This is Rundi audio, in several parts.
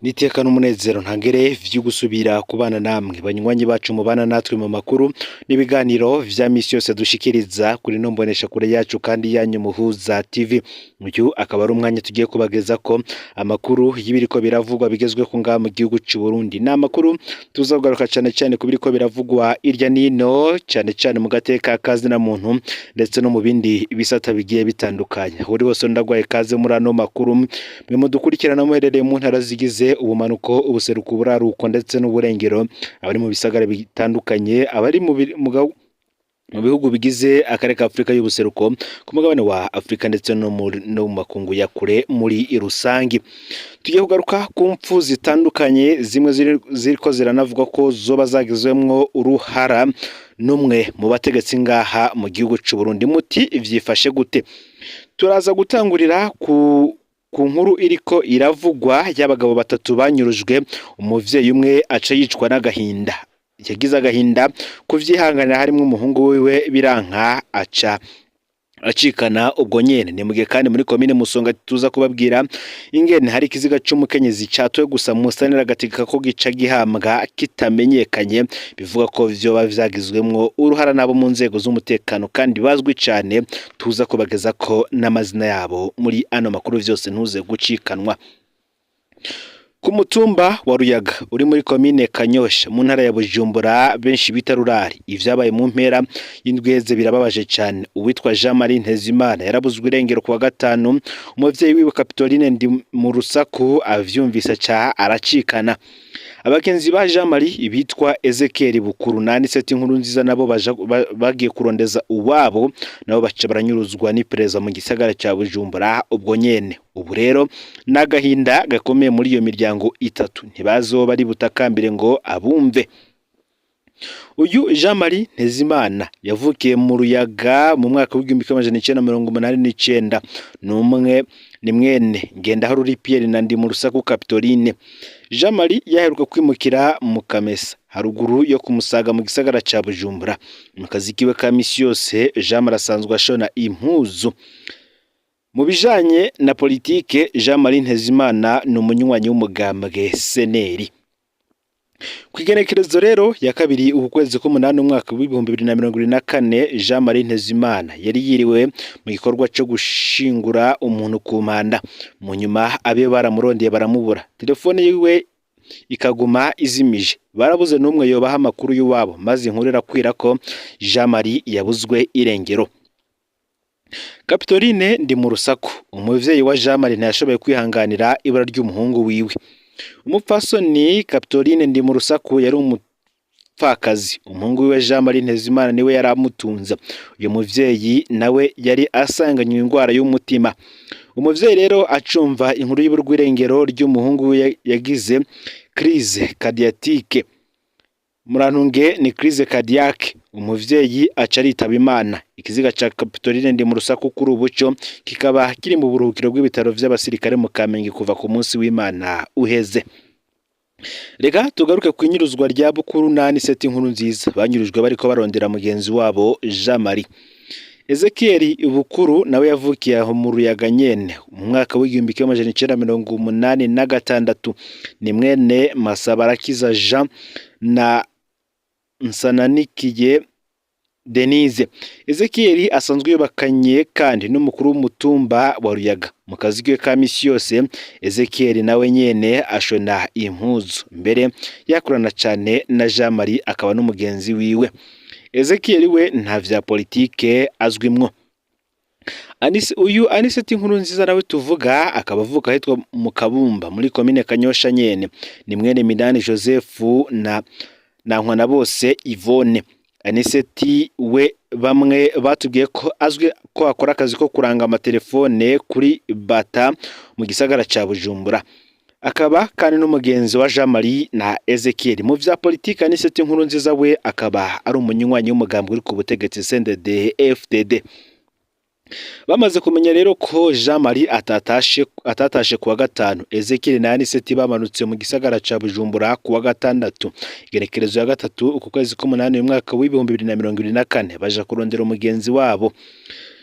Niteka n'umunezero ntangere vyo gusubira kubana namwe banywanyi bacu mubana natwe mu makuru n'ibiganiro vya misi yose dushikiriza kuri no mbonesha kure yacu kandi yanyu muhuza TV. Uyu akaba ari umwanya tugiye kubageza ko amakuru y'ibiriko biravugwa bigezwe ku ngaha mu gihugu cy'u Burundi. Na makuru tuzogaruka cyane ku biriko biravugwa irya nino cyane mu gateka kazi na muntu ndetse no mu bindi bisata bigiye bitandukanye. Uri wose ndagwaye kaze muri ano makuru mwe mudukurikirana muherereye mu ntara zigize ubumanuko ubuseruko uburaruko ndetse n'uburengero, abari mu bisagara bitandukanye, abari mu bihugu bigize akarere ka Afrika y'ubuseruko ku mugabane wa Afrika ndetse no mu makungu ya kure muri rusangi. Tugiye kugaruka ku mpfu zitandukanye zimwe ziriko ziranavuga ko zoba zagizwemwo uruhara numwe mu bategetsi ngaha mu gihugu cy'u Burundi. Muti ivyifashe gute? Turaza gutangurira ku nkuru iriko iravugwa y'abagabo batatu banyurujwe, umuvyeyi umwe aca yicwa n'agahinda. Yagize agahinda kuvyihanganira harimo umuhungu wiwe biranka aca acikana ubwo nyene. Ni mugihe kandi muri komine Musonga tuza kubabwira ingene hari ikiziga c'umukenyezi catowe gusa musanira gatika ko gica gihambwa kitamenyekanye, bivuga ko vyoba vyagizwemwo uruhara nabo mu nzego z'umutekano kandi bazwi cane. Tuza kubageza ko n'amazina yabo muri ano makuru vyose ntuze gucikanwa. Ku mutumba wa Ruyaga uri muri komine Kanyosha mu ntara ya Bujumbura benshi bita Rurari, ivyabaye mu mpera y'indweze birababaje cyane. Uwitwa Jean Marie Ntezimana yarabuzwe irengero kuwa gatanu, umuvyeyi wiwe Kapitoline ndi mu rusaku avyumvise ca aracikana. Abagenzi ba Jean Marie bitwa Ezekiel Bukuru na Aniseti Nkurunziza nabo bagiye kurondeza uwabo, nabo baca baranyuruzwa n'iperereza mu gisagara ca Bujumbura ubwo nyene. Ubu rero n'agahinda gakomeye muri iyo miryango itatu, ntibazoba ari butakambire ngo abumve. Uyu Jean Marie Ntezimana yavukiye mu Ruyaga mu mwaka w'1989. Ni mwene Ngendaharuri Pierre na ndi mu rusaku Kapitoline. Jean Marie yaheruka kwimukira mu Kamesa haruguru yo kumusaga mu gisagara ca Bujumbura. Mu kazi kiwe ka misi yose Jean Marie asanzwe ashona impuzu. Mu bijanye na politike, Jean Marie Ntezimana ni umunywanyi w'umugambwe Seneri. Kwigenekerezo rero ya kabiri ukwezi k'umunani umwaka w'2024, Jean Marie Ntezimana yari yiriwe mu gikorwa cyo gushingura umuntu ku Mpanda. Mu nyuma abe baramurondeye baramubura, telefone yiwe ikaguma izimije, barabuze n'umwe yobaha amakuru y'uwabo, maze inkurira kwira ko Jean Marie yabuzwe irengero. Kapitoline ndi mu rusaku, umuvyeyi wa Jean Marie ntiyashoboye kwihanganira ibara ry'umuhungu wiwe. Umupfasoni Kapitoline ndi mu rusaku yari umupfakazi, umuhungu wiwe Jean Marie Ntezimana niwe yari amutunza. Uyu muvyeyi nawe yari asanganywe indwara y'umutima. Umuvyeyi rero acumva inkuru y'uburwirengero ry'umuhungu we yagize crise cardiaque. Murantunge ni crise cardiaque. Umuvyeyi aca aritaba Imana. Ikiziga ca Kapitoline ndi mu rusaku kuri ubuco kikaba kiri mu buruhukiro bw'ibitaro vy'abasirikare mu Kamenge kuva ku munsi w'Imana uheze. Reka tugaruke kwinyuruzwa rya Bukuru na Aniseti Nkurunziza banyurujwe bariko barondera mugenzi wabo Jean Marie. Ezekiel Bukuru nawe yavukiye aho mu Ruyaga nyene mu mwaka w'1986. Ni mwene Masabarakiza Jean na Nsananikiye Denise. Ezekiel asanzwe yubakanye kandi n'umukuru w'umutumba wa Ruyaga. Mu kazi kiwe ka misi yose Ezekiel nawe nyene ashona impuzu, mbere yakorana cyane na Jean Marie akaba n'umugenzi wiwe. Ezekiel we nta vya politike azwimwo. Aniseti Nkurunziza nawe tuvuga akaba avuka hitwa mu Kabumba muri komine Kanyosha nyene. Ni mwene Minani Joseph na Nkwana bose Yvonne. Aniseti we bamwe batubwiye ko azwi ko akora akazi ko kuranga amatelefone kuri Bata mu gisagara ca Bujumbura. Akaba kandi n'umugenzi wa Jean Marie na Ezekiel. Mu vya politike Aniseti Nkurunziza we akaba ari umunywanyi w'umugambwe uri ku butegetsi CNDD-FDD. Bamaze kumenya rero ko Jean Marie atatashe kuwa gatanu, Ezekiel na Aniseti bamanutse mu gisagara ca Bujumbura kuwa gatandatu igerekerezo ya gatatu uku kwezi k'umunani umwaka w'2024 baja kurondera umugenzi wabo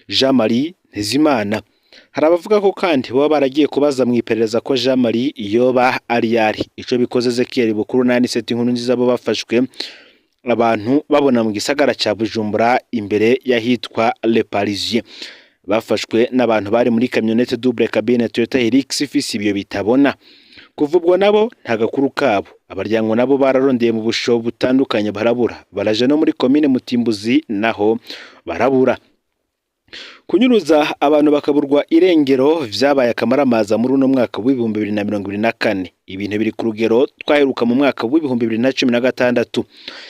Jean Marie Ntezimana. hari abavuga ko kandi baba baragiye kubaza mu iperereza ko Jean Marie yoba ari yari ico bikoze Ezekiel Bukuru na Anicet Nkurunziza bo bafashwe abantu babona mu gisagara ca Bujumbura imbere y'ahitwa Le Parisien, bafashwe n'abantu bari muri camionette double cabine Toyota Hilux ifise ibyo bitabona. Kuva ubwo nabo nta gakuru kabo, abaryango nabo bararondeye mu busho butandukanye barabura, baraje no muri commune Mutimbuzi naho barabura. Kunyuruza abantu bakaburwa irengero vyabaye akamaramaza muri uno mwaka w'ibihumbi 2024. Ibintu biri ku rugero twaheruka mu mwaka w'ibihumbi 2016.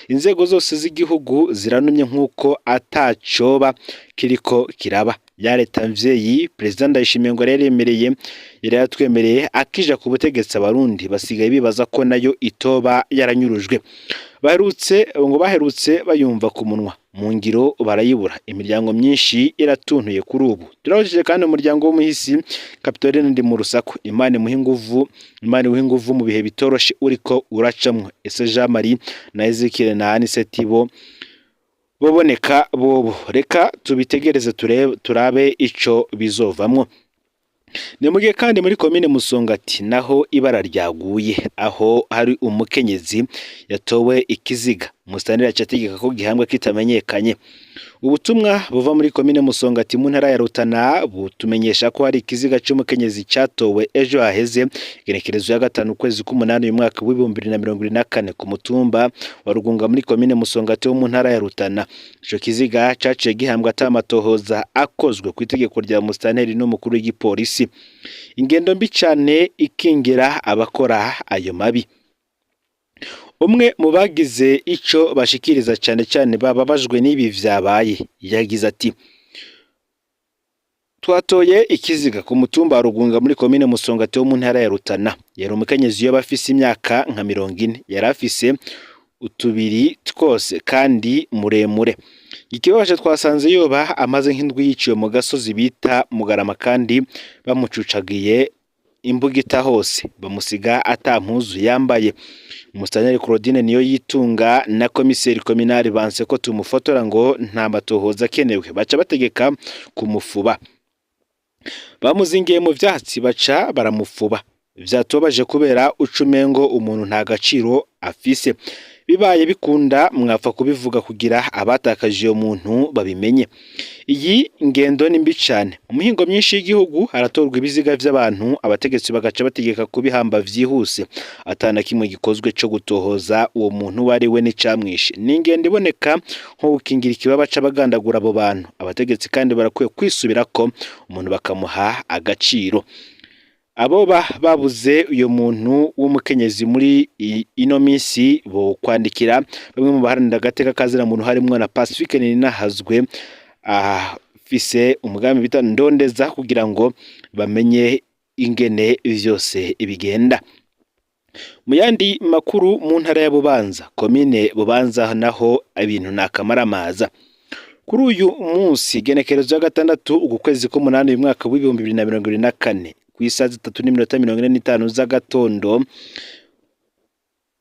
Inzego zose z'igihugu ziranumye nk'uko atacoba kiriko kiraba. Ya leta mvyeyi President Ndayishimiye ngo yaremereye yatwemereye akija ku butegetsi abarundi basigaye bibaza ko nayo itoba yaranyurujwe. Baherutse bayumva ku munwa, mu ngiro barayibura. Imiryango myinshi iratuntuye kuri ubu. Turabujije kandi umuryango w'umuhisi Kapitolene ndi mu rusaku, Imana imuhe inguvu mu bihe bitoroshe uriko uracamwe. Ese Jean Marie na Ezekiel na Anicet boboneka bobo, reka tubitegereze turabe ico bizovamwo. Ni mugihe kandi muri commune Musongati naho ibara ryaguye, aho hari umukenyezi yatowe ikiziga, mustanira cyategeka ko gihambwa kitamenyekanye. Ubutumwa buva muri commune Musongati mu ntara ya Rutana butumenyesha ko hari ikiziga cy'umukenyezi cyatowe ejo haheze igenekerezo ya 5 ukwezi k'umunani uyu mwaka w'ibihumbi 2024 ku mutumba wa Rugunga muri commune Musongati wo mu ntara ya Rutana. Ico kiziga caciye gihambwa atamatohoza akozwe ku itegeko rya mustaneri n'umukuru w'igipolisi. Ingendo mbi cyane ikingira abakora ayo mabi. Umwe mu bagize ico bashikiriza cyane bababajwe n'ibi vyabaye yagize ati: twatoye ikiziga ku mutumba wa Rugunga muri commune Musongati wo mu ntara ya Rutana. Yari umukenyezi yo bafise imyaka nka 40, yari afise utubiri twose kandi muremure. Ikibabaje twasanze yoba amaze nk'indwi yiciwe mu gasozi bita Mugarama kandi bamucucagiye imbugita hose, bamusiga atampuzu yambaye. Umustaneri Claudine niyo yitunga na komiseri kominari banse ko tumufotora ngo nta matohoza kenewe, baca bategeka kumufuba. Bamuzingiye mu vyatsi baca baramufuba. Vyatobaje kubera ucumengo umuntu nta gaciro afise. Bibaye bikunda mwapfa kubivuga kugira abatakaje uyo muntu babimenye. Iyi ngendo ni mbi cyane. Umuhingo myinshi y'igihugu haratorwa ibiziga by'abantu, abategetsi bagaca bategeka kubihamba vyihuse atana kimwe gikozwe cyo gutohoza uwo muntu wari we n'icamwishe. N'ingendo iboneka nko gukingira ikibaba c'abagandagura abo bantu. Abategetsi kandi barakwiye kwisubirako umuntu bakamuha agaciro. Abo babuze uyo muntu w'umukenyezi muri ino minsi bo kwandikira bamwe mu baharanira agateka kazira muntu harimwo na Pacifique Ninahazwe afise umugambi bita ndondeza kugira ngo bamenye ingene vyose ibigenda. Mu yandi makuru mu ntara ya Bubanza, commune Bubanza naho ibintu nakamaramaza. Kuri uyu munsi genekerezo ya 6 ukwezi k'umunani uyu mwaka w'ibihumbi 2024 kw'isaha 3:45 z'agatondo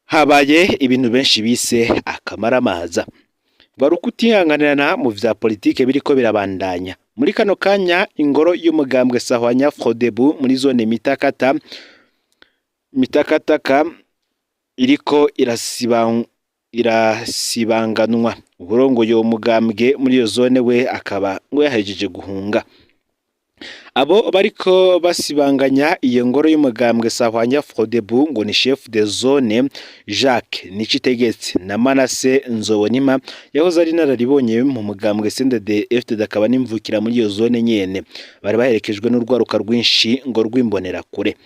habaye ibintu benshi bise akamaramaza. Barukutihanganirana mu vya politike biriko birabandanya. Muri kano kanya ingoro y'umugambwe Sahwanya Frodebu muri zone Mitakataka iriko irasibanganwa. Uburongo yo mugambwe muri iyo zone we akaba ngo yahejeje guhunga. Abo bariko basibanganya iyo ngoro y'umugambwe Sahwanya Frodebu ngo ni chef de zone Jacques Nicitegetse na Manase Nzobonima yahoze ari nararibonye mu mugambwe CNDD-FDD akaba nimvukira muri iyo zone nyene. Bari baherekejwe n'urwaruka rwinshi ngo rwimbonera kure.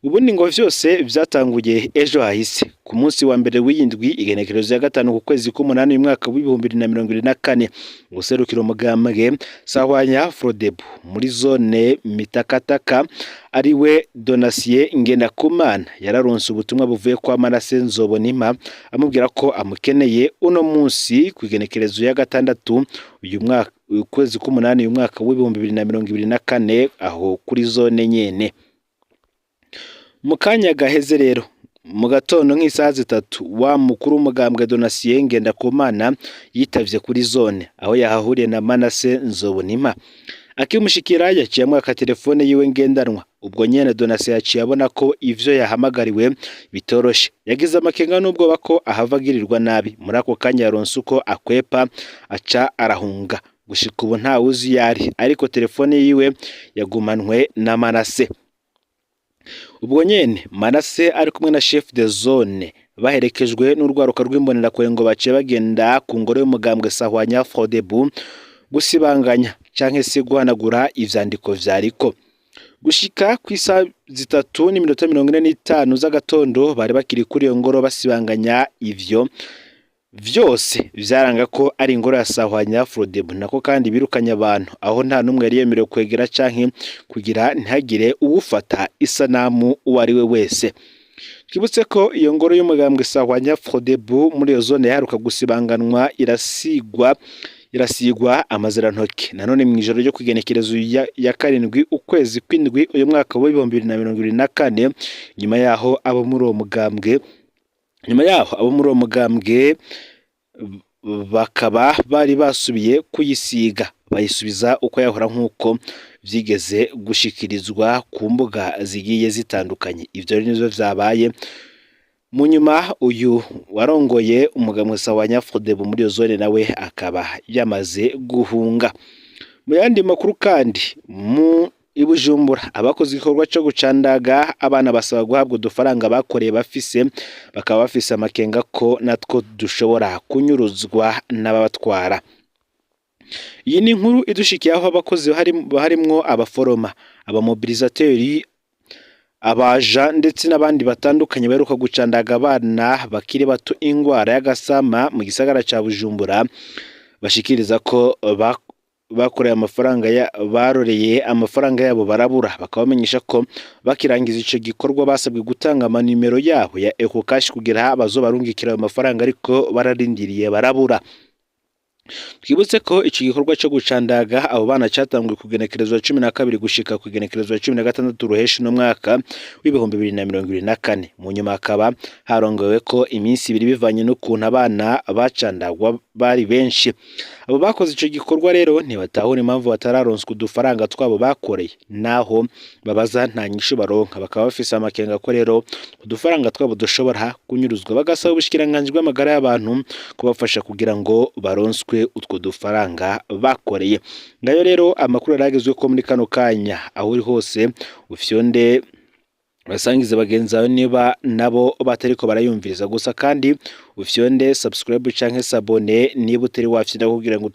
Ubundi ngo vyose vyatanguye ejo hahise ku munsi wa mbere w'indwi igenekerezo ya 5 ku kwezi k'umunani uyu mwaka w'ibihumbi 2024 guserukira umugambwe Sahwanya Frodebu muri zone Mitakataka ariwe Donatien Ngendakumana yararonse ubutumwa buvuye kwa Manase Nzobonima amubwira ko amukeneye uno munsi ku igenekerezo ya 6 uyu mwaka ukwezi k'umunani uyu mwaka w'ibihumbi 2024 aho kuri zone nyene. Mukanya gaheze rero mu gatondo nk'isaha 3 wa mukuru w'umugambwe Donatien Ngendakumana yitavye kuri zone aho yahahuriye na Manase Nzobonima. akimushikira yaciye amwaka telefone yiwe ngendanwa. Ubwo nyene Donatien yaciye abona ko ivyo yahamagariwe bitoroshe, yagize amakenga n'ubwoba ko ahava agirirwa nabi. Muri ako kanya yaronse uko akwepa aca arahunga. Gushika ubu nta wuzi yari, ariko telefone yiwe yagumanwe na Manase. Ubwo nyene Manase ari kumwe na chef de zone baherekejwe n'urwaruka rw'imbonerakure ngo baciye bagenda ku ngoro y'umugambwe Sahwanya Frodebu gusibanganya canke se guhanagura ivyandiko vyariko. Gushika ku isaha 3:45 z'agatondo bari bakiri kuri iyo ngoro basibanganya ivyo vyose vyaranga ko ari ingoro ya Sahwanya Frodebu, nako kandi birukanye abantu aho nta numwe yari yemerewe kwegera canke kugira ntihagire uwufata isanamu uwo ari we wese. Twibutse ko iyo ngoro y'umugambwe Sahwanya Frodebu muri iyo zone yaheruka gusibanganwa irasigwa amazirantoke. Nanone mu ijoro ryo kwigenekerezo ya 7 ukwezi kw'indwi uyu mwaka wa 2024, nyuma yaho abo muri uwo mugambwe bakaba bari basubiye kuyisiga bayisubiza uko yahora nk'uko vyigeze gushikirizwa ku mbuga zigiye zitandukanye. Ivyo nivyo vyabaye mu nyuma. Uyu warongoye umugambwe Sahwanya Frodebu muri iyo zone nawe akaba yamaze guhunga. Mu yandi makuru kandi mu Ibujumbura abakoze igikorwa cyo gucandaga abana basaba guhabwa udufaranga bakoreye bakaba bafise amakenga ko natwo dushobora kunyuruzwa n'ababatwara. Iyi ni inkuru idushikiye aho abakozi harimwo abaforoma, abamobilisateri, abaja ndetse n'abandi batandukanye baheruka gucandaga abana bakiri bato ingwara y'agasama mu gisagara ca Bujumbura bashikiriza ko bakoreye baroreye amafaranga yabo barabura. Bakabamenyesha ko bakirangiza ico gikorwa basabwe gutanga amanimero yabo ya Ecocash kugira bazobarungikira ayo mafaranga, ariko bararindiriye barabura. Twibutse ko iki gikorwa cyo gucandaga abo bana cyatangwe kugenekerezwa 12 gushika kugenekerezwa 16 ruheshi no mwaka w'2024. Mu nyuma akaba harongowe ko iminsi 2 bivanye no kuntu abana bacandagwa bari benshi. Abo bakoze ico gikorwa rero ntibatahura impamvu batararonswa udufaranga twabo bakoreye, naho babaza nta nyishu baronka. Bakaba bafise amakenga ko rero udufaranga twabo dushobora kunyuruzwa. Bagasaba ubushikiranganje bw'amagara y'abantu kubafasha kugira ngo baronswe utwo dufaranga bakoreye. Ngayo rero amakuru yaragezwe ko muri kano kanya aho uri hose ufyonde basangize bagenzi bawe niba nabo batariko barayumviriza gusa, kandi ufyonde subscribe canke sabone niba utari wafyinda kugira ngo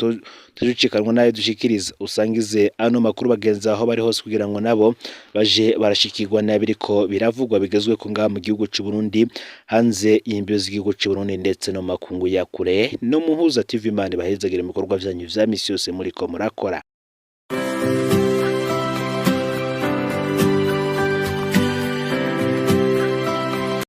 tujucikanwa nayo dushikiriza. Usangize ano makuru bagenzi aho bari hose kugira ngo nabo baje barashikirwa nabiriko biravugwa bigezwe ku ngaha mu gihugu cy'u Burundi, hanze y'imbiyo z'igihugu cy'u Burundi ndetse no makungu ya kure. No Muhuza TV Imana bahezagire ibikorwa byanyu vya misi yose muri ko murakora.